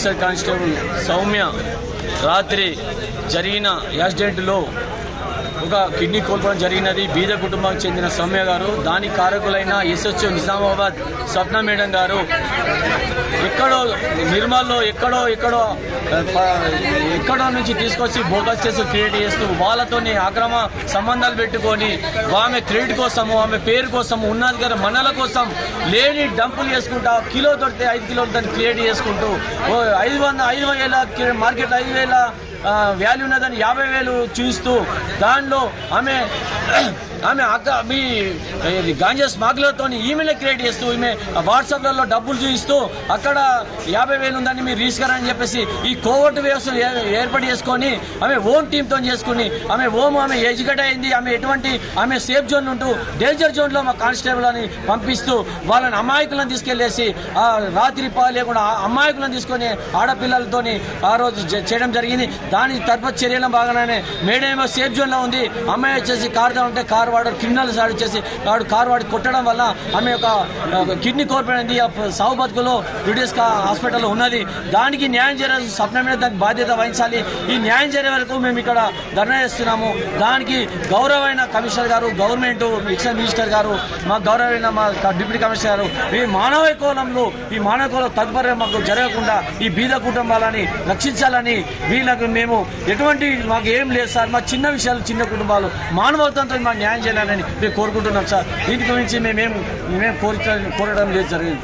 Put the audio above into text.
Excise constable Soumya రాత్రి జరిగిన యాక్సిడెంట్లో ఒక కిడ్నీ కోల్పోవడం జరిగినది. బీద కుటుంబానికి చెందిన సౌమ్య గారు, దానికి కారకులైన ఎస్హెచ్ఓ నిజామాబాద్ స్వప్న మేడం గారు ఎక్కడో నిర్మల్లో ఎక్కడో నుంచి తీసుకొచ్చి బోగస్ కేసు క్రియేట్ చేస్తూ వాళ్ళతోని అక్రమ సంబంధాలు పెట్టుకొని ఆమె క్రెడిట్ కోసము, ఆమె పేరు కోసము, ఉన్నది గారు మనల కోసం లేని డంపులు చేసుకుంటా కిలో దొరికితే 5 కిలోలు దాన్ని క్రియేట్ చేసుకుంటూ 5,000 మార్కెట్ 5,000 వాల్యూ ఉన్నదని 50,000 చూస్తూ దానిలో ఆమె మీ గాంజా స్మాగ్లర్తో ఈమెయిల్ క్రియేట్ చేస్తూ ఈమె వాట్సాప్లలో డబ్బులు చూపిస్తూ అక్కడ 50,000 ఉందని మీరు రీస్కర్ అని చెప్పేసి ఈ కోవర్ట్ వ్యవస్థను ఏర్పాటు చేసుకొని ఆమె ఓన్ టీంతో చేసుకుని ఆమె ఎడ్యుకేట్ అయింది. ఆమె సేఫ్ జోన్ ఉంటూ డేంజర్ జోన్లో మా కానిస్టేబుల్ అని పంపిస్తూ వాళ్ళని అమాయకులను తీసుకెళ్లేసి రాత్రి లేకుండా అమాయకులను తీసుకొని ఆడపిల్లలతోని ఆ రోజు చేయడం జరిగింది. దాని తదుపరి చర్యల భాగంగానే మేడేమో సేఫ్ జోన్లో ఉంది, అమ్మాయి వచ్చేసి కారుతో ఉంటే కారు వాడు క్రిమినల్ సాడ్ వచ్చేసి వాడు కారు వాడి కొట్టడం వల్ల ఆమె ఒక కిడ్నీ కోల్పోయింది. సావు బతుకులో బ్రిటిష్ హాస్పిటల్లో ఉన్నది. దానికి న్యాయం చేయాలి, స్వప్న మీద దానికి బాధ్యత వహించాలి. ఈ న్యాయం చేసే వరకు మేము ఇక్కడ ధర్నా చేస్తున్నాము. దానికి గౌరవమైన కమిషనర్ గారు, గవర్నమెంట్ ఎక్సైజ్ మినిస్టర్ గారు, మా గౌరవమైన మా డిప్యూటీ కమిషనర్ గారు ఈ మానవ కోణంలో తదుపరి మాకు జరగకుండా ఈ బీద కుటుంబాలని రక్షించాలని వీళ్ళకు మేము మాకు ఏం లేదు సార్. మా చిన్న విషయాలు, చిన్న కుటుంబాలు మానవత్వంతో మాకు న్యాయం చేయాలని మేము కోరుకుంటున్నాం సార్. దీని గురించి మేము కోరడం లేదు జరిగింది.